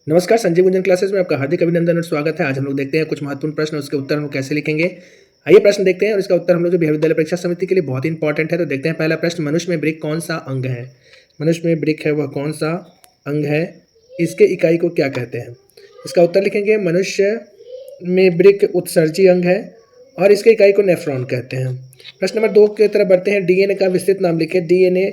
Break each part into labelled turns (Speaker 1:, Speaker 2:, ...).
Speaker 1: नमस्कार, संजीव गुंजन क्लासेस में आपका हार्दिक अभिनंदन और स्वागत है। आज हम लोग देखते हैं कुछ महत्वपूर्ण प्रश्न, उसके उत्तर हम लोग कैसे लिखेंगे। आइए प्रश्न देखते हैं और इसका उत्तर हम लोग जो बिहार विद्यालय परीक्षा समिति के लिए बहुत ही इंपॉर्टेंट है। तो देखते हैं पहला प्रश्न, मनुष्य में ब्रिक कौन सा अंग है। मनुष्य में ब्रिक है वह कौन सा अंग है, इसके इकाई को क्या कहते हैं। इसका उत्तर लिखेंगे, मनुष्य में ब्रिक उत्सर्जी अंग है और इसके इकाई को नेफ्रॉन कहते हैं। प्रश्न नंबर 2 की तरफ बढ़ते हैं। डीएनए का विस्तृत नाम लिखें। डीएनए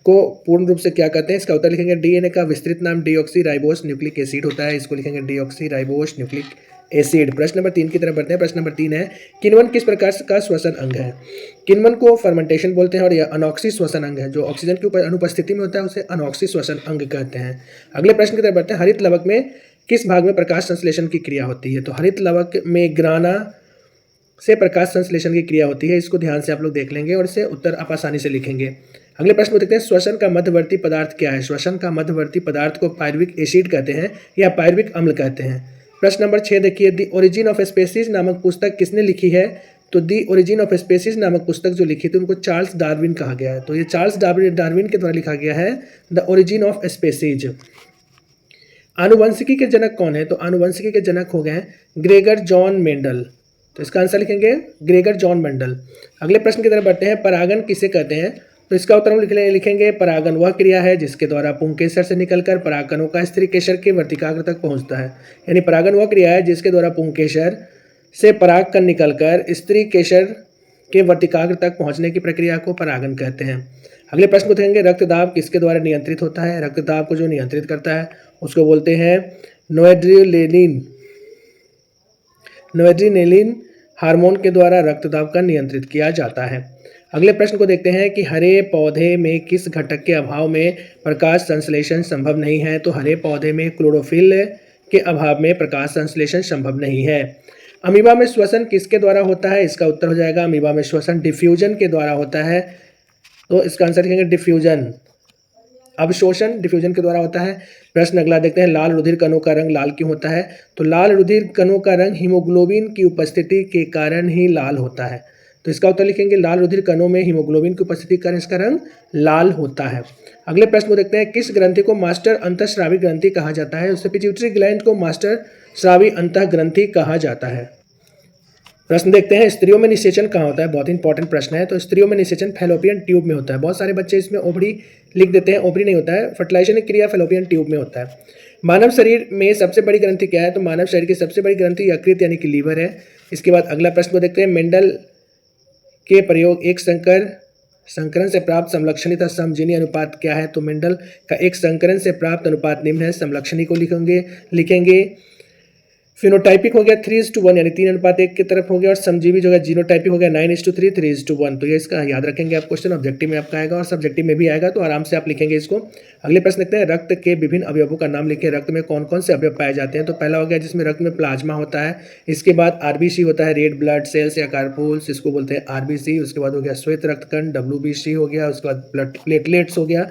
Speaker 1: को पूर्ण रूप से क्या कहते हैं। इसका उत्तर लिखेंगे, डीएनए का विस्तृत नाम डीऑक्सी राइबोस न्यूक्लिक एसिड होता है। इसको लिखेंगे डीऑक्सी राइबोस न्यूक्लिक एसिड। प्रश्न नंबर 3 की तरफ बढ़ते हैं। प्रश्न नंबर 3 है, किण्वन किस प्रकार का श्वसन अंग है। किण्वन को फर्मेंटेशन बोलते हैं और यह अनॉक्सी श्वसन अंग है। जो ऑक्सीजन की अनुपस्थिति में होता है उसे अनॉक्सी श्वसन अंग कहते हैं। अगले प्रश्न की तरफ बढ़ते हैं। हरित लवक में किस भाग में प्रकाश संश्लेषण की क्रिया होती है। तो हरित लवक में ग्राना से प्रकाश संश्लेषण की क्रिया होती है। इसको ध्यान से आप लोग देख लेंगे और इसे उत्तर आप आसानी से लिखेंगे। अगले प्रश्न को देखते हैं, श्वसन का मध्यवर्ती पदार्थ क्या है। श्वसन का मध्यवर्ती पदार्थ को पायरुविक एसिड कहते हैं या पायरुविक अम्ल कहते हैं। प्रश्न नंबर 6 देखिए, द ओरिजिन ऑफ स्पेसीज नामक पुस्तक किसने लिखी है। तो द ओरिजिन ऑफ स्पेसीज नामक पुस्तक जो लिखी थी उनको चार्ल्स डार्विन कहा गया है। तो ये चार्ल्स डार्विन के द्वारा लिखा गया है द ओरिजिन ऑफ स्पेसीज। आनुवंशिकी के जनक कौन है। तो आनुवंशिकी के जनक हो गए ग्रेगर जॉन मेंडल। तो इसका आंसर लिखेंगे ग्रेगर जॉन मेंडल। अगले प्रश्न की तरफ बढ़ते हैं। परागन किसे कहते हैं। तो इसका उत्तर हम लिखेंगे, परागन वह क्रिया है जिसके द्वारा पुंकेसर से निकलकर परागकणों का स्त्री केसर के वर्तिकाग्र तक पहुंचता है। यानी परागन वह क्रिया है जिसके द्वारा पुंकेसर से परागकण निकलकर स्त्री केसर के वर्तिकाग्र तक पहुंचने की प्रक्रिया को परागन कहते हैं। अगले प्रश्न को देखेंगे, रक्तदाब किसके द्वारा नियंत्रित होता है। रक्तदाब को जो नियंत्रित करता है उसको बोलते हैं नोएड्रेनालिन हार्मोन के द्वारा रक्तदाब का नियंत्रित किया जाता है। अगले प्रश्न को देखते हैं कि हरे पौधे में किस घटक के अभाव में प्रकाश संश्लेषण संभव नहीं है। तो हरे पौधे में क्लोरोफिल के अभाव में प्रकाश संश्लेषण संभव नहीं है। अमीबा में श्वसन किसके द्वारा होता है। इसका उत्तर हो जाएगा, अमीबा में श्वसन डिफ्यूजन के द्वारा होता है। तो इसका आंसर लिखेंगे डिफ्यूजन। अवशोषण डिफ्यूजन के द्वारा होता है। प्रश्न अगला देखते हैं, लाल रुधिर कणों का रंग लाल क्यों होता है। तो लाल रुधिर कणों का रंग हीमोग्लोबिन की उपस्थिति के कारण ही लाल होता है। तो इसका उत्तर लिखेंगे, लाल रुधिर कणों में हीमोग्लोबिन की उपस्थिति के कारण इसका रंग लाल होता है। अगले प्रश्न को देखते हैं, किस ग्रंथि को मास्टर अंतःस्रावी ग्रंथि कहा जाता है। उससे पिट्यूटरी ग्लैंड को मास्टर स्रावी अंतः ग्रंथि कहा जाता है। प्रश्न देखते हैं, स्त्रियों में निषेचन कहाँ होता है। बहुत इंपॉर्टेंट प्रश्न है। तो स्त्रियों में निषेचन फैलोपियन ट्यूब में होता है। बहुत सारे बच्चे इसमें ओवरी लिख देते हैं, ओवरी नहीं होता है। फर्टिलाइजेशन की क्रिया फैलोपियन ट्यूब में होता है। मानव शरीर में सबसे बड़ी ग्रंथि क्या है। तो मानव शरीर की सबसे बड़ी ग्रंथि यकृत यानी कि लीवर है। इसके बाद अगला प्रश्न को देखते हैं, मेंडल के प्रयोग एक संकरण से प्राप्त समलक्षणी तथा समजिनी अनुपात क्या है। तो मेंडल का एक संकरण से प्राप्त अनुपात निम्न है। समलक्षणी को लिखेंगे फिनोटाइपिक हो गया 3:1 यानी 3:1 की तरफ हो गया, और समजीवी जो है जीनोटाइपिक हो गया 9:3 3:1। तो ये इसका याद रखेंगे आप। क्वेश्चन ऑब्जेक्टिव में आपका आएगा और सब्जेक्टिव में भी आएगा, तो आराम से आप लिखेंगे इसको। अगले प्रश्न देखते हैं, रक्त के विभिन्न अवयवों का नाम लिखें। रक्त में कौन कौन से अवयव पाए जाते हैं। तो पहला हो गया जिसमें रक्त में प्लाज्मा होता है। इसके बाद आरबीसी होता है, रेड ब्लड सेल्स या कार्पूल्स, इसको बोलते हैं आरबीसी। उसके बाद हो गया श्वेत रक्तकण WBC हो गया। उसके बाद ब्लड प्लेटलेट्स हो गया।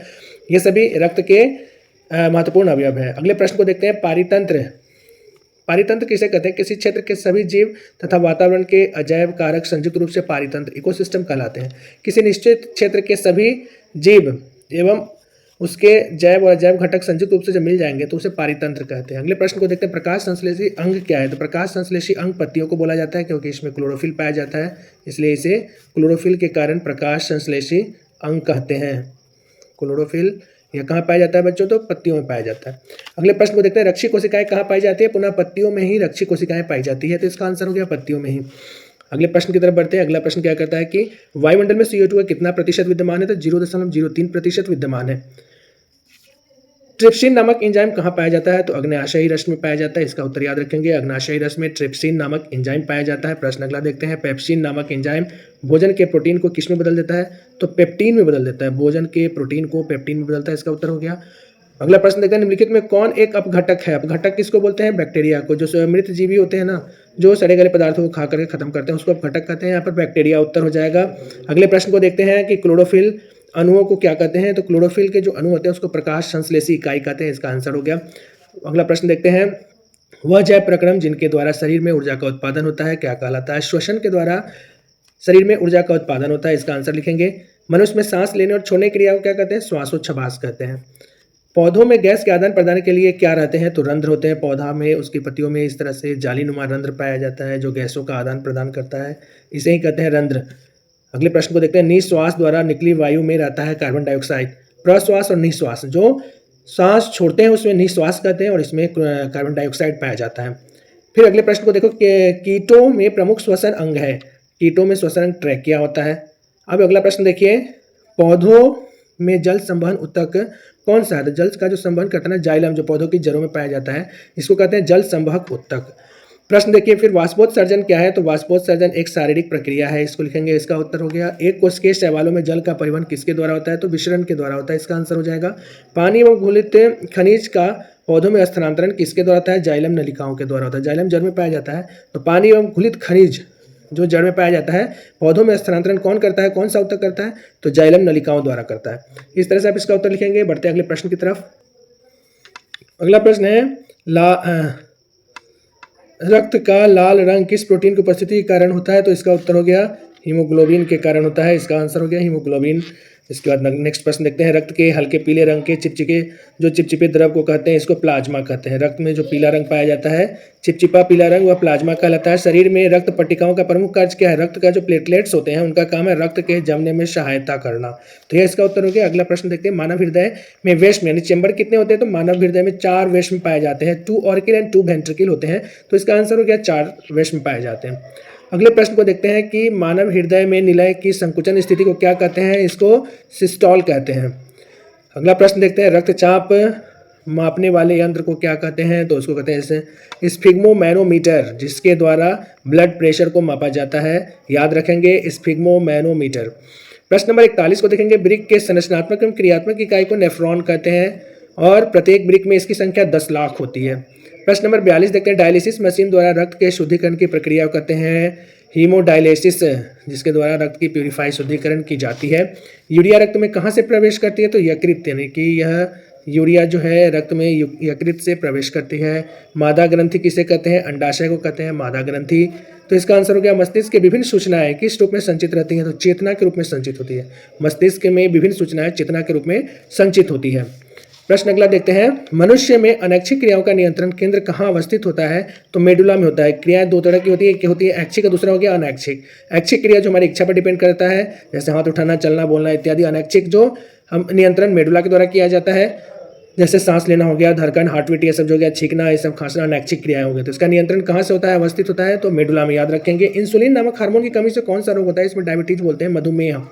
Speaker 1: ये सभी रक्त के महत्वपूर्ण अवयव है। अगले प्रश्न को देखते हैं, पारितंत्र। पारितंत्र किसे कहते हैं। किसी क्षेत्र के सभी जीव तथा वातावरण के अजैव कारक संयुक्त रूप से पारितंत्र इकोसिस्टम कहलाते हैं। किसी निश्चित क्षेत्र के सभी जीव एवं उसके जैव और अजैव घटक संयुक्त रूप से जब मिल जाएंगे तो उसे पारितंत्र कहते हैं। अगले प्रश्न को देखते हैं, प्रकाश संश्लेषी अंग क्या है। तो प्रकाश संश्लेषी अंग पत्तियों को बोला जाता है, क्योंकि इसमें क्लोरोफिल पाया जाता है, इसलिए इसे क्लोरोफिल के कारण प्रकाश संश्लेषी अंग कहते हैं। क्लोरोफिल यह कहाँ पाया जाता है बच्चों। तो पत्तियों में पाया जाता है। अगले प्रश्न को देखते हैं, रक्षी कोशिकाएं कहाँ पाई जाती है। पुनः पत्तियों में ही रक्षी कोशिकाएं पाई जाती है। तो इसका आंसर हो गया पत्तियों में ही। अगले प्रश्न की तरफ बढ़ते हैं। अगला प्रश्न क्या करता है कि वायुमंडल में CO2 का कितना प्रतिशत विद्यमान है। तो 0.03% विद्यमान है। ट्रिप्सिन नामक एंजाइम कहाँ पाया जाता है। तो अग्न्याशयी रस में पाया जाता है। इसका उत्तर याद रखेंगे, अग्न्याशयी रस में ट्रिप्सिन नामक एंजाइम पाया जाता है। प्रश्न अगला देखते हैं, पेप्सिन नामक एंजाइम भोजन के प्रोटीन को किस में बदल देता है। तो पेप्टीन में बदल देता है। भोजन के प्रोटीन को पेप्टीन में बदलता है। इसका उत्तर हो गया। अगला प्रश्न देखते हैं, निम्नलिखित में कौन एक अपघटक है। अपघटक किसको बोलते हैं। बैक्टीरिया को। जो मृत जीवी होते हैं ना, जो सड़े गले पदार्थों को खा करके खत्म करते हैं, उसको अपघटक कहते हैं। यहाँ पर बैक्टीरिया उत्तर हो जाएगा। अगले प्रश्न को देखते हैं कि क्लोरोफिल अणुओं को क्या कहते हैं। तो क्लोरोफिल के जो अणु होते हैं उसको प्रकाश संश्लेषी इकाई कहते हैं। इसका आंसर हो गया। अगला प्रश्न देखते हैं, वह जैव प्रक्रम जिनके द्वारा शरीर में ऊर्जा का उत्पादन होता है क्या कहलाता है। श्वसन के द्वारा शरीर में ऊर्जा का उत्पादन होता है। इसका आंसर लिखेंगे, मनुष्य में सांस लेने और छोड़ने की क्रिया को क्या कहते हैं। श्वासोच्छवास कहते हैं। पौधों में गैस के आदान प्रदान के लिए क्या रहते हैं? तो रंध्र होते हैं। पौधा में उसकी पत्तियों में इस तरह से जालीनुमा रंध्र पाया जाता है जो गैसों का आदान प्रदान करता है, इसे ही कहते हैं रंध्र। अगले प्रश्न को देखते हैं। निश्वास द्वारा निकली वायु में रहता है कार्बन डाइऑक्साइड। प्रश्वास और निश्वास, जो सांस छोड़ते हैं उसमें निश्वास कहते हैं और इसमें कार्बन डाइऑक्साइड पाया जाता है। फिर अगले प्रश्न को देखो। कीटों में प्रमुख श्वसन अंग है। कीटों में श्वसन अंग ट्रैकिया होता है। अब अगला प्रश्न देखिए। पौधों में जल संवहन ऊतक कौन सा है? तो जल का जो संवहन करता है ना, जाइलम, जो पौधों की जड़ों में पाया जाता है, इसको कहते हैं जल संवहक ऊतक। प्रश्न देखिए फिर। वाष्पोत्सर्जन क्या है? तो वाष्पोत्सर्जन एक शारीरिक प्रक्रिया है, इसको लिखेंगे। इसका उत्तर हो गया। एक कोशिकीय शैवालों में जल का परिवहन किसके द्वारा होता है? तो विसरण के द्वारा होता है, इसका आंसर हो जाएगा। पानी एवं घुलित खनिज का पौधों में स्थानांतरण किसके द्वारा होता है? जाइलम नलिकाओं के द्वारा होता है। जाइलम जड़ में पाया जाता है, तो पानी एवं घुलित खनिज जो जड़ में पाया जाता है, पौधों में स्थानांतरण कौन करता है? कौन सा ऊतक करता है? तो जाइलम नलिकाओं द्वारा करता है। इस तरह से आप इसका उत्तर लिखेंगे। बढ़ते हैं अगले प्रश्न की तरफ। अगला प्रश्न है रक्त का लाल रंग किस प्रोटीन की उपस्थिति के कारण होता है? तो इसका उत्तर हो गया हीमोग्लोबिन के कारण होता है, इसका आंसर हो गया हीमोग्लोबिन। इसके बाद नेक्स्ट प्रश्न देखते हैं। रक्त के हल्के पीले रंग के चिपचिपे द्रव को कहते हैं, इसको प्लाज्मा कहते हैं। रक्त में जो पीला रंग पाया जाता है, चिपचिपा पीला रंग, वह प्लाज्मा कहलाता है। शरीर में रक्त पट्टिकाओं का प्रमुख कार्य क्या है? रक्त का जो प्लेटलेट्स होते हैं उनका काम है रक्त के जमने में सहायता करना, तो यह इसका उत्तर हो गया। अगला प्रश्न देखते हैं। मानव हृदय में वेश्म यानी चेंबर कितने होते हैं? तो मानव हृदय में 4 वेश्म पाए जाते हैं। 2 ऑर्किल एंड 2 वेंट्रिकल होते हैं, तो इसका आंसर हो गया 4 वेश्म पाए जाते हैं। अगले प्रश्न को देखते हैं कि मानव हृदय में निलय की संकुचन स्थिति को क्या कहते हैं? इसको सिस्टोल कहते हैं। अगला प्रश्न देखते हैं। रक्तचाप मापने वाले यंत्र को क्या कहते हैं? तो उसको कहते हैं स्फिग्मोमैनोमीटर, जिसके द्वारा ब्लड प्रेशर को मापा जाता है। याद रखेंगे, स्फिग्मोमैनोमीटर। प्रश्न नंबर 41 को देखेंगे। वृक्क के संरचनात्मक एवं क्रियात्मक इकाई को नेफ्रॉन कहते हैं और प्रत्येक वृक्क में इसकी संख्या 10 लाख होती है। प्रश्न नंबर 42 देखते हैं। डायलिसिस मशीन द्वारा रक्त के शुद्धिकरण की प्रक्रिया को कहते हैं हीमोडायलिसिस, जिसके द्वारा रक्त की प्यूरिफाई शुद्धिकरण की जाती है। यूरिया रक्त में कहाँ से प्रवेश करती है? तो यकृत, यानी कि यह यूरिया जो है रक्त में यकृत से प्रवेश करती है। मादा ग्रंथि किसे कहते हैं? अंडाशय को कहते हैं मादा ग्रंथि। तो इसका आंसर हो गया मस्तिष्क के विभिन्न सूचनाएं किस रूप में संचित रहती हैं? तो चेतना के रूप में संचित होती है। मस्तिष्क में विभिन्न सूचनाएं चेतना के रूप में संचित होती है। प्रश्न अगला देखते हैं। मनुष्य में अनैच्छिक क्रियाओं का नियंत्रण केंद्र कहाँ अवस्थित होता है? तो मेडुला में होता है। क्रियाएं 2 तरह की होती है, एक होती है ऐच्छिक और दूसरा हो गया अनैच्छिक। ऐच्छिक क्रिया जो हमारी इच्छा पर डिपेंड करता है, जैसे हाथ उठाना, चलना, बोलना इत्यादि। अनैच्छिक जो हम नियंत्रण मेडुला के द्वारा किया जाता है, जैसे सांस लेना हो गया, धड़कन, हार्ट बीट, ये सब जो हो गया, छींकना, ये सब खांसना, अनैच्छिक क्रियाएं हो गई। तो इसका नियंत्रण कहाँ से होता है, अवस्थित होता है? तो मेडुला में। याद रखेंगे। इंसुलिन नामक हार्मोन की कमी से कौन सा रोग होता है? इसमें डायबिटीज बोलते हैं, मधुमेह।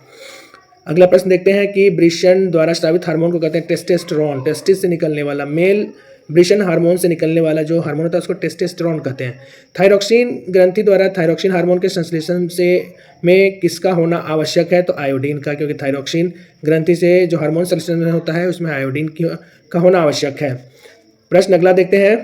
Speaker 1: अगला प्रश्न देखते हैं कि वृषण द्वारा स्रावित हार्मोन को कहते हैं टेस्टोस्टेरोन। टेस्टिस से निकलने वाला, मेल वृषण हार्मोन से निकलने वाला जो हार्मोन होता है उसको टेस्टोस्टेरोन कहते हैं। थायरॉक्सिन ग्रंथि द्वारा थायरॉक्सिन हार्मोन के संश्लेषण से में किसका होना आवश्यक है? तो आयोडीन का, क्योंकि थायरॉक्सिन ग्रंथि से जो हार्मोन संश्लेषण होता है उसमें आयोडीन का होना आवश्यक है। प्रश्न अगला देखते हैं।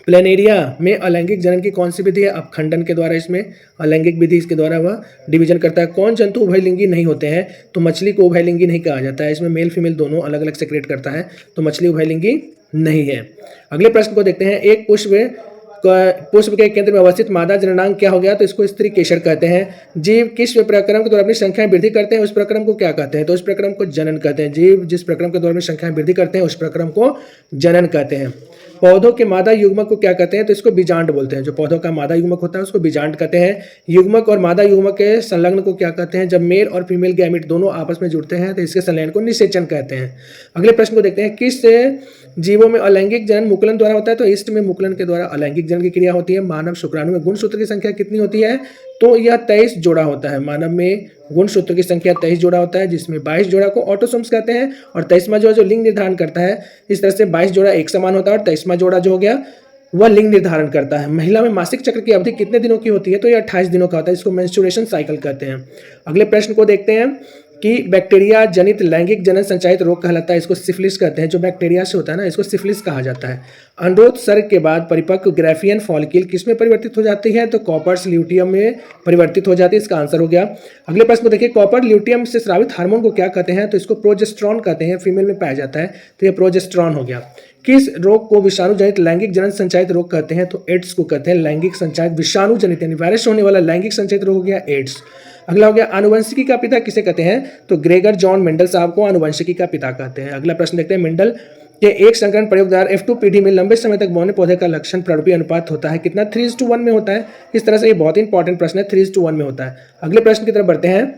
Speaker 1: प्लेनेरिया में अलैंगिक जनन की कौन सी विधि है? अपखंडन के द्वारा इसमें अलैंगिक विधि, इसके द्वारा वह डिवीजन करता है। कौन जंतु उभयलिंगी नहीं होते हैं? तो मछली को उभयलिंगी नहीं कहा जाता है, इसमें मेल फीमेल दोनों अलग अलग सेक्रेट करता है, तो मछली उभयलिंगी नहीं है। अगले प्रश्न को देखते हैं। एक पुष्प के केंद्र में अवस्थित मादा जननांग क्या हो गया? तो इसको स्त्री केशर कहते हैं। जीव किस प्रक्रम के द्वारा अपनी संख्या वृद्धि करते हैं? उस प्रक्रम को क्या कहते हैं? तो उस प्रक्रम को जनन कहते हैं। जीव जिस प्रक्रम के द्वारा अपनी संख्या वृद्धि करते हैं उस प्रक्रम को जनन कहते हैं। पौधों के मादा युग्मक को क्या कहते हैं? तो इसको बीजांड बोलते हैं। जो पौधों का मादा युग्मक होता है उसको बीजांड कहते हैं। युग्मक और मादा युग्मक के संलग्न को क्या कहते हैं? जब मेल और फीमेल गैमीट दोनों आपस में जुड़ते हैं तो इसके संलयन को निषेचन कहते हैं। अगले प्रश्न को देखते हैं। किस जीवों में अलैंगिक जनन मुकुलन द्वारा होता है? तो ईस्ट में मुकुलन के द्वारा अलैंगिक जनन की क्रिया होती है। मानव शुक्राणु में गुणसूत्र की संख्या कितनी होती है? तो यह 23 जोड़ा होता है। मानव में गुणसूत्र की संख्या 23 जोड़ा होता है, जिसमें 22 जोड़ा को ऑटोसोम्स कहते हैं और 23वां जो लिंग निर्धारण करता है। इस तरह से 22 जोड़ा एक समान होता है और 23वां जोड़ा जो हो गया वह लिंग निर्धारण करता है। महिला में मासिक चक्र की अवधि कितने दिनों की होती है? तो यह 28 दिनों का होता है, इसको मेंस्ट्रुएशन साइकिल कहते हैं। अगले प्रश्न को देखते हैं कि बैक्टीरिया जनित लैंगिक जनन संचालित रोग कहलाता है, इसको सिफिलिस कहते हैं। जो बैक्टीरिया से होता है ना, इसको सिफिलिस कहा जाता है। अनुरोध सर्ग के बाद परिपक्व ग्राफियन फॉलिकल किस में परिवर्तित हो जाती है? तो कॉपर्स ल्यूटियम में परिवर्तित हो जाती है, इसका आंसर हो गया। अगले प्रश्न को देखिए। कॉपर ल्यूटियम से स्रावित हार्मोन को क्या कहते हैं? तो इसको प्रोजेस्टेरॉन कहते हैं, फीमेल में पाया जाता है, तो यह प्रोजेस्टेरॉन हो गया। किस रोग को विषाणु जनित लैंगिक जनन संचालित रोग कहते हैं? तो एड्स को कहते हैं लैंगिक संचालित विषाणु जनित, यानी वायरस होने वाला लैंगिक संचालित रोग हो गया एड्स। अगला हो गया आनुवंशिकी का पिता किसे कहते हैं? तो ग्रेगर जॉन मेंडल साहब को आनुवंशिकी का पिता कहते हैं। अगला प्रश्न देखते हैं। मेंडल कि एक संकरण प्रयोगदार F2 पीढ़ी में लंबे समय तक बौने पौधे का लक्षण प्रारूपीय अनुपात होता है कितना? 3:1 में होता है। इस तरह से ये बहुत ही इंपॉर्टेंट प्रश्न है, 3:1 में होता है। अगले प्रश्न की तरफ बढ़ते हैं।